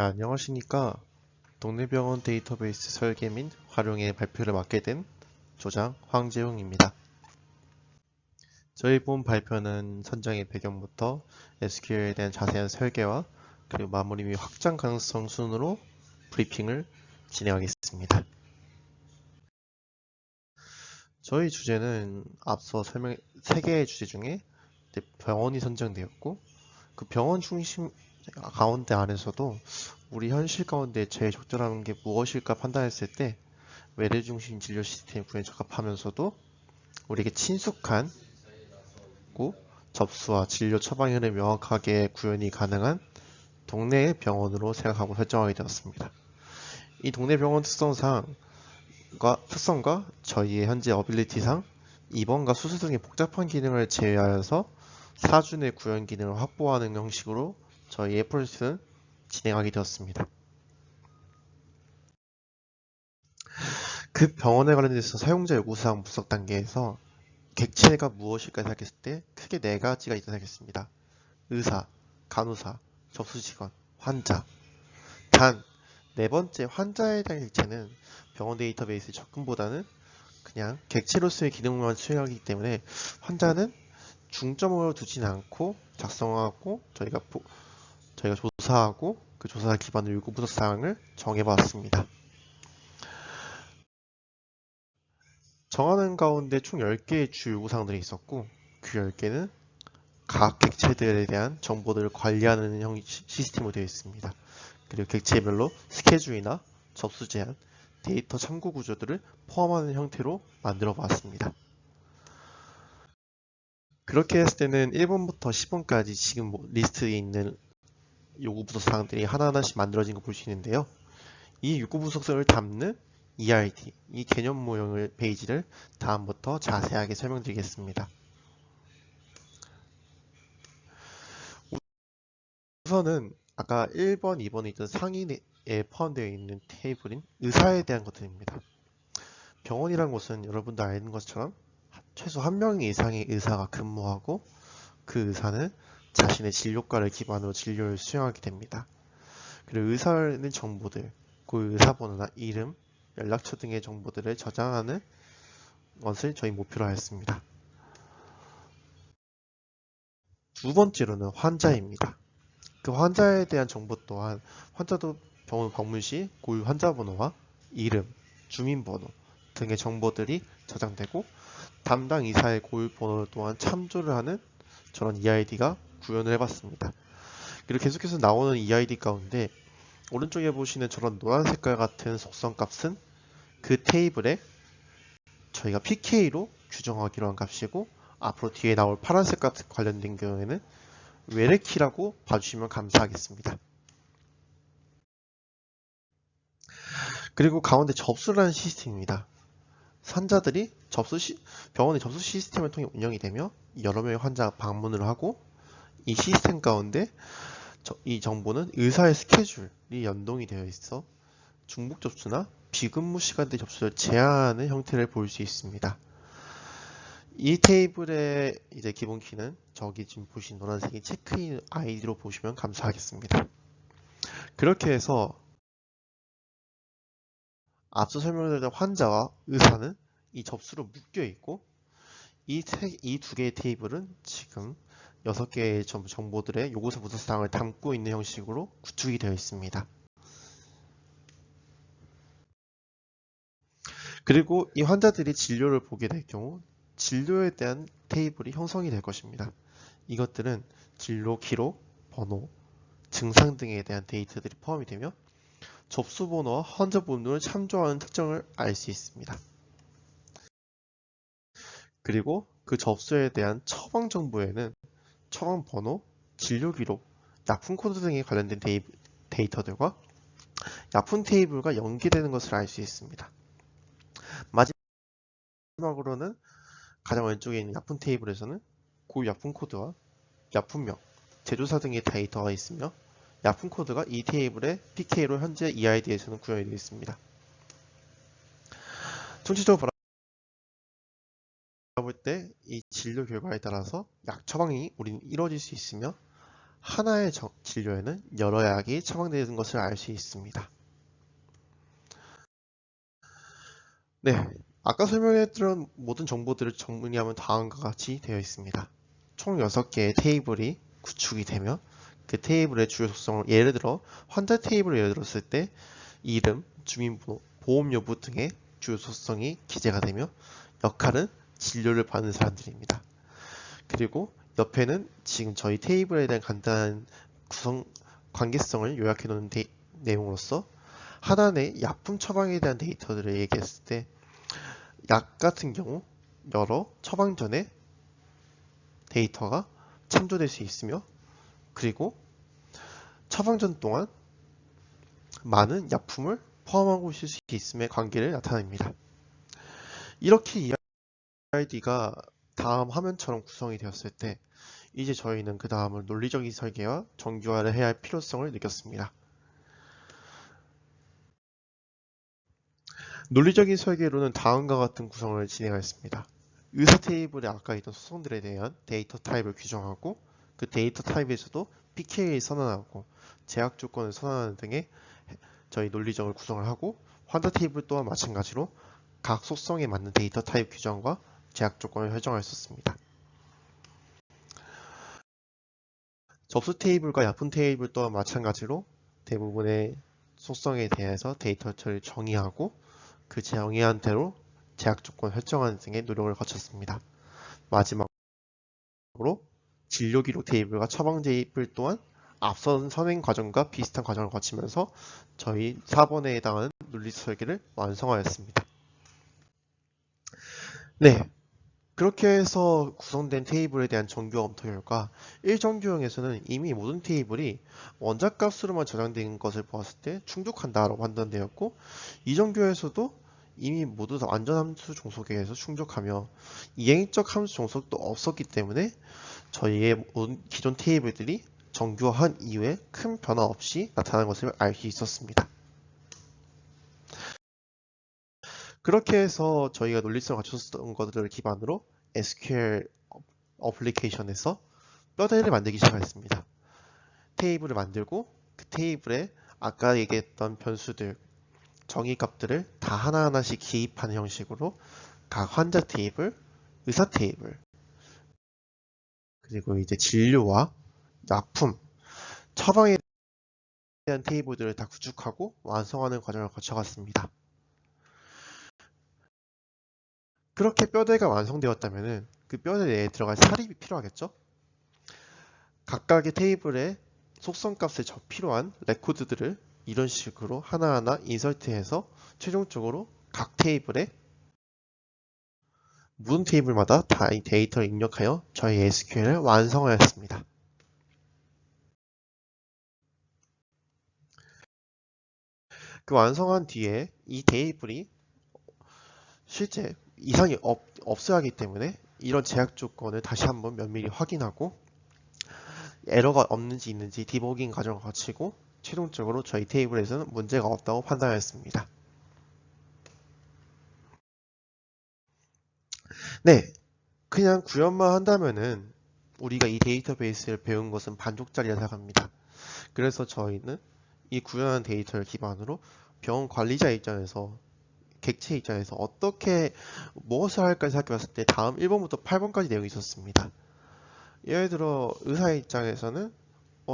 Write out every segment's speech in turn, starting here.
네, 안녕하십니까. 동네병원 데이터베이스 설계 및 활용에 발표를 맡게 된 조장 황재웅입니다. 저희 본 발표는 선정의 배경부터 SQL에 대한 자세한 설계와 그리고 마무리 및 확장 가능성 순으로 브리핑을 진행하겠습니다. 저희 주제는 앞서 설명 3개의 주제 중에 병원이 선정되었고, 그 병원 중심 가운데 안에서도 우리 현실 가운데 제일 적절한 게 무엇일까 판단했을 때 외래 중심 진료 시스템 구현에 적합하면서도 우리에게 친숙한 접수와 진료 처방 흐름이 명확하게 구현이 가능한 동네 병원으로 생각하고 설정하게 되었습니다. 이 동네 병원 특성과 저희의 현재 어빌리티상 입원과 수술 등의 복잡한 기능을 제외하여서 사준의 구현 기능을 확보하는 형식으로 저희의 프로젝트는 진행하게 되었습니다. 그 병원에 관련해서 사용자 요구사항 분석 단계에서 객체가 무엇일까 생각했을 때 크게 4가지가 있다고 생각했습니다. 의사, 간호사, 접수직원, 환자. 단, 4번째 환자에 대한 객체는 병원 데이터베이스 접근보다는 그냥 객체로서의 기능만 수행하기 때문에 환자는 중점으로 두진 않고 작성하고 저희가 조사하고 그 조사 기반으로 요구 분석 사항을 정해봤습니다. 정하는 가운데 총 10개의 주 요구사항들이 있었고 그 10개는 각 객체들에 대한 정보들을 관리하는 시스템으로 되어 있습니다. 그리고 객체별로 스케줄이나 접수 제한, 데이터 참고 구조들을 포함하는 형태로 만들어 봤습니다. 그렇게 했을 때는 1번부터 10번까지 지금 리스트에 있는 요구 분석 사항들이 하나하나씩 만들어진 거 볼 수 있는데요. 이 요구 분석서를 담는 ERD, 이 개념 모형을 페이지를 다음부터 자세하게 설명드리겠습니다. 우선은 아까 1번, 2번에 있던 상위에 포함되어 있는 테이블인 의사에 대한 것들입니다. 병원이란 곳은 여러분도 아는 것처럼 최소 한 명 이상의 의사가 근무하고 그 의사는 자신의 진료과를 기반으로 진료를 수행하게 됩니다. 그리고 의사는 정보들, 그 의사 번호나 이름, 연락처 등의 정보들을 저장하는 것을 저희 목표로 하였습니다. 두 번째로는 환자입니다. 그 환자에 대한 정보 또한 환자도 병원 방문 시 고유 환자 번호와 이름, 주민번호 등의 정보들이 저장되고 담당 의사의 고유 번호 또한 참조를 하는 저런 EID가 구현을 해봤습니다. 그리고 계속해서 나오는 EID 가운데 오른쪽에 보시는 저런 노란 색깔 같은 속성 값은 그 테이블에 저희가 PK로 규정하기로 한 값이고 앞으로 뒤에 나올 파란색 값 관련된 경우에는 외래키라고 봐주시면 감사하겠습니다. 그리고 가운데 접수라는 시스템입니다. 환자들이 병원의 접수 시스템을 통해 운영이 되며 여러 명의 환자가 방문을 하고 이 시스템 가운데 이 정보는 의사의 스케줄이 연동이 되어 있어 중복 접수나 비근무 시간대 접수를 제한하는 형태를 볼 수 있습니다. 이 테이블의 이제 기본 키는 저기 지금 보신 노란색의 체크인 아이디로 보시면 감사하겠습니다. 그렇게 해서 앞서 설명드렸던 환자와 의사는 이 접수로 묶여 있고 이 두 개의 테이블은 지금 6개의 정보들의 요구서 분석 사항을 담고 있는 형식으로 구축이 되어 있습니다. 그리고 이 환자들이 진료를 보게 될 경우 진료에 대한 테이블이 형성이 될 것입니다. 이것들은 진료 기록, 번호, 증상 등에 대한 데이터들이 포함이 되며 접수 번호와 환자 번호를 참조하는 특징을 알 수 있습니다. 그리고 그 접수에 대한 처방 정보에는 처방 번호, 진료 기록, 약품 코드 등에 관련된 데이터들과 약품 테이블과 연계되는 것을 알 수 있습니다. 마지막으로는 가장 왼쪽에 있는 약품 테이블에서는 그 약품 코드와 약품명, 제조사 등의 데이터가 있으며 약품 코드가 이 테이블의 PK로 현재 EID에서는 구현이 되어 있습니다. 총체적으로 바라볼 때 이 진료 결과에 따라서 약 처방이 우리는 이루어질 수 있으며 하나의 진료에는 여러 약이 처방되는 것을 알 수 있습니다. 네, 아까 설명해드린 모든 정보들을 정리하면 다음과 같이 되어 있습니다. 총 6개의 테이블이 구축이 되며 그 테이블의 주요 속성을 예를 들어 환자 테이블을 예를 들었을 때 이름, 주민번호, 보험 여부 등의 주요 속성이 기재가 되며 역할은 진료를 받는 사람들입니다. 그리고 옆에는 지금 저희 테이블에 대한 간단한 관계성을 요약해 놓은 내용으로서 하단의 약품 처방에 대한 데이터들을 얘기했을 때 약 같은 경우 여러 처방 전에 데이터가 참조될 수 있으며 그리고 처방 전 동안 많은 약품을 포함하고 있을 수 있음의 관계를 나타냅니다. 이렇게 EID가 다음 화면처럼 구성이 되었을 때 이제 저희는 그 다음을 논리적인 설계와 정교화를 해야 할 필요성을 느꼈습니다. 논리적인 설계로는 다음과 같은 구성을 진행하였습니다. 의사 테이블에 아까 있던 소송들에 대한 데이터 타입을 규정하고 그 데이터 타입에서도 PK를 선언하고 제약 조건을 선언하는 등의 저희 논리적을 구성을 하고 환자 테이블 또한 마찬가지로 각 속성에 맞는 데이터 타입 규정과 제약 조건을 설정할 수 있습니다. 접수 테이블과 약품 테이블 또한 마찬가지로 대부분의 속성에 대해서 데이터를 정의하고 그 정의한 대로 제약 조건 설정하는 등의 노력을 거쳤습니다. 마지막으로 진료 기록 테이블과 처방 테이블 또한 앞선 선행 과정과 비슷한 과정을 거치면서 저희 4번에 해당하는 논리 설계를 완성하였습니다. 네, 그렇게 해서 구성된 테이블에 대한 정규화 검토 결과 1정규형에서는 이미 모든 테이블이 원자값으로만 저장된 것을 보았을 때 충족한다라고 판단되었고 2정규에서도 이미 모두 다 완전함수 종속에서 충족하며 이행적 함수 종속도 없었기 때문에 저희의 기존 테이블들이 정규화한 이후에 큰 변화 없이 나타난 것을 알 수 있었습니다. 그렇게 해서 저희가 논리성을 갖췄던 것들을 기반으로 SQL 어플리케이션에서 뼈대를 만들기 시작했습니다. 테이블을 만들고 그 테이블에 아까 얘기했던 변수들, 정의값들을 다 하나하나씩 기입하는 형식으로 각 환자 테이블, 의사 테이블, 그리고 이제 진료와 약품, 처방에 대한 테이블들을 다 구축하고 완성하는 과정을 거쳐갔습니다. 그렇게 뼈대가 완성되었다면 그 뼈대 내에 들어갈 사립이 필요하겠죠? 각각의 테이블에 속성값에 필요한 레코드들을 이런 식으로 하나하나 인설트해서 최종적으로 각 테이블에 모든 테이블마다 다 이 데이터를 입력하여 저희 SQL을 완성하였습니다. 그 완성한 뒤에 이 테이블이 실제 이상이 없어야 하기 때문에 이런 제약 조건을 다시 한번 면밀히 확인하고 에러가 없는지 있는지 디버깅 과정을 거치고 최종적으로 저희 테이블에서는 문제가 없다고 판단하였습니다. 네, 그냥 구현만 한다면은 우리가 이 데이터베이스를 배운 것은 반쪽짜리라 생각합니다. 그래서 저희는 이 구현한 데이터를 기반으로 병원 관리자 입장에서 객체 입장에서 어떻게 무엇을 할까 생각해봤을 때 다음 1번부터 8번까지 내용이 있었습니다. 예를 들어 의사 입장에서는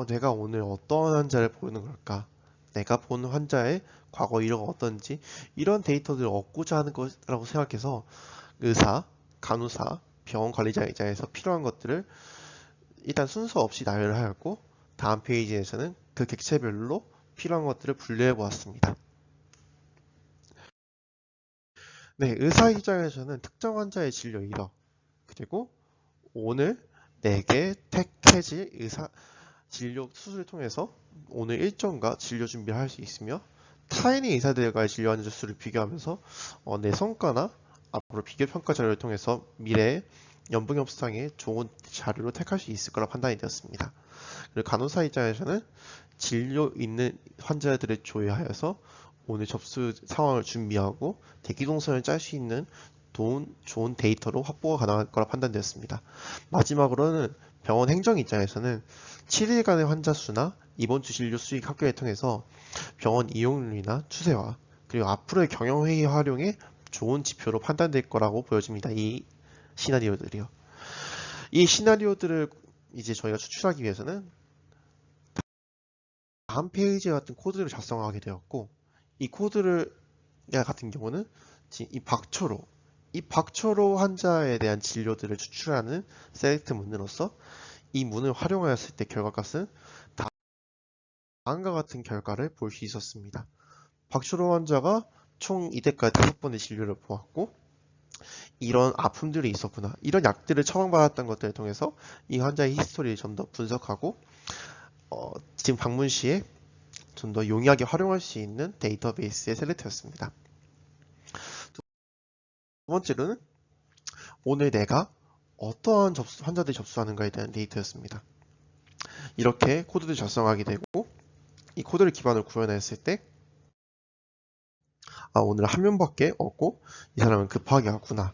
내가 오늘 어떤 환자를 보는 걸까? 내가 본 환자의 과거 이력가 어떤지 이런 데이터들을 얻고자 하는 것이라고 생각해서 의사, 간호사, 병원 관리자 입장에서 필요한 것들을 일단 순서 없이 나열을 하였고 다음 페이지에서는 그 객체별로 필요한 것들을 분류해 보았습니다. 네, 의사 입장에서는 특정 환자의 진료 이력 그리고 오늘 내게 택해질 의사 진료 수술을 통해서 오늘 일정과 진료 준비를 할 수 있으며 타인의 의사들과의 진료 환자 수를 비교하면서 내 성과나 앞으로 비교 평가 자료를 통해서 미래의 연봉협상에 좋은 자료로 택할 수 있을 거라 판단이 되었습니다. 그리고 간호사 입장에서는 진료 있는 환자들을 조회하여서 오늘 접수 상황을 준비하고 대기동선을 짤 수 있는 좋은 데이터로 확보가 가능할 거라 판단되었습니다. 마지막으로는 병원 행정 입장에서는 7일간의 환자 수나 이번 주 진료 수익 합계를 통해서 병원 이용률이나 추세와 그리고 앞으로의 경영회의 활용에 좋은 지표로 판단될 거라고 보여집니다. 이 시나리오들이요. 이 시나리오들을 이제 저희가 추출하기 위해서는 다음 페이지 같은 코드를 작성하게 되었고, 이 코드를 같은 경우는 이 박초로 환자에 대한 진료들을 추출하는 셀렉트 문으로서 이 문을 활용하였을 때 결과값은 다음과 같은 결과를 볼 수 있었습니다. 박초로 환자가 총 이때까지 5번의 진료를 보았고, 이런 아픔들이 있었구나, 이런 약들을 처방받았던 것들을 통해서 이 환자의 히스토리를 좀 더 분석하고 지금 방문 시에 좀 더 용이하게 활용할 수 있는 데이터베이스의 셀렉트였습니다. 두 번째로는 오늘 내가 어떠한 환자들이 접수하는가에 대한 데이터였습니다. 이렇게 코드를 작성하게 되고, 이 코드를 기반으로 구현했을 때 오늘 한 명밖에 없고 이 사람은 급하게 왔구나,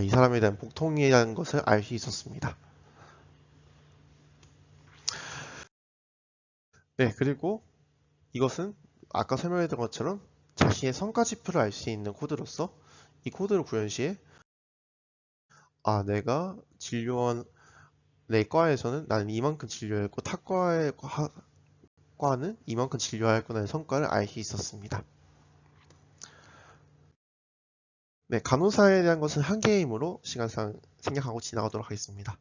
이 사람에 대한 복통이라는 것을 알 수 있었습니다. 네, 그리고 이것은 아까 설명했던 것처럼 자신의 성과 지표를 알 수 있는 코드로서 이 코드를 구현 시에 내가 진료한 내 과에서는 나는 이만큼 진료했고 타과의 과는 이만큼 진료했구나의 성과를 알 수 있었습니다. 네, 간호사에 대한 것은 한 개이므로 시간상 생략하고 지나가도록 하겠습니다.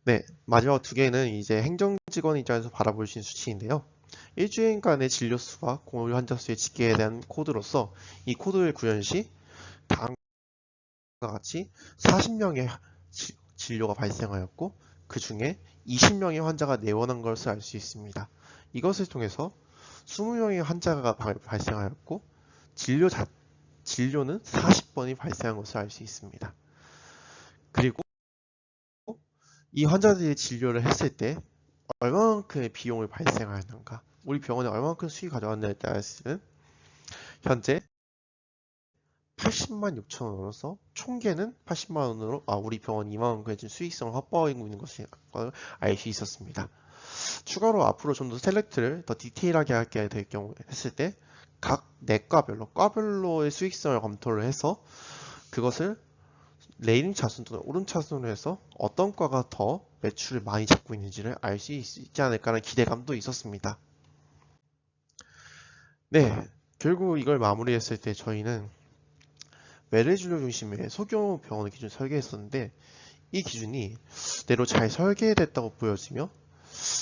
네, 마지막 두 개는 이제 행정직원 입장에서 바라볼 수 있는 수치인데요. 일주일간의 진료 수와 공허 환자 수의 집계에 대한 코드로서 이 코드를 구현 시 다음과 같이 40명의 진료가 발생하였고 그 중에 20명의 환자가 내원한 것을 알 수 있습니다. 이것을 통해서 20명의 환자가 발생하였고 진료는 40번이 발생한 것을 알 수 있습니다. 그리고 이 환자들이 진료를 했을 때 얼마만큼의 비용을 발생하였는가, 우리 병원에 얼마만큼 수익이 가져왔느냐에 따라서는 현재 80만 6천 원으로서 총계는 80만 원으로 우리 병원 이만큼의 수익성을 확보하고 있는 것을 알 수 있었습니다. 추가로 앞으로 좀 더 셀렉트를 더 디테일하게 하게 될 경우 했을 때 각 과별로의 수익성을 검토를 해서 그것을 레이딩 차순 또는 오른 차순으로 해서 어떤 과가 더 매출을 많이 잡고 있는지를 알 수 있지 않을까라는 기대감도 있었습니다. 네, 결국 이걸 마무리했을 때 저희는 외래진료 중심의 소규모 병원을 기준 설계했었는데 이 기준이 대로 잘 설계됐다고 보여지며,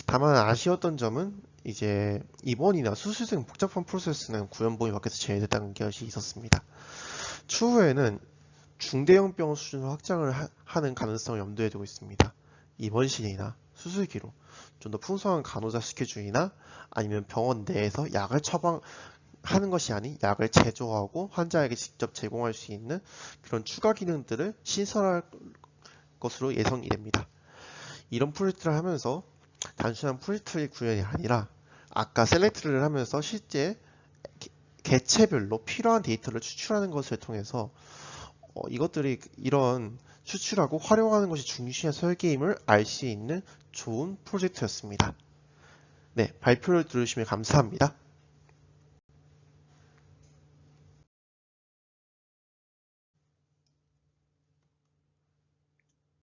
다만 아쉬웠던 점은 이제 입원이나 수술 등 복잡한 프로세스는 구현본이 밖에서 제외됐다는 것이 있었습니다. 추후에는 중대형 병원 수준으로 확장을 하는 가능성을 염두에 두고 있습니다. 입원실이나 수술기로 좀 더 풍성한 간호사 스케줄이나 아니면 병원 내에서 약을 처방하는 것이 아닌 약을 제조하고 환자에게 직접 제공할 수 있는 그런 추가 기능들을 신설할 것으로 예상이 됩니다. 이런 프로젝트를 하면서 단순한 프로젝트의 구현이 아니라 아까 셀렉트를 하면서 실제 개체별로 필요한 데이터를 추출하는 것을 통해서 이것들이 이런 추출하고 활용하는 것이 중시한 설계임을 알 수 있는 좋은 프로젝트였습니다. 네, 발표를 들으시면 감사합니다.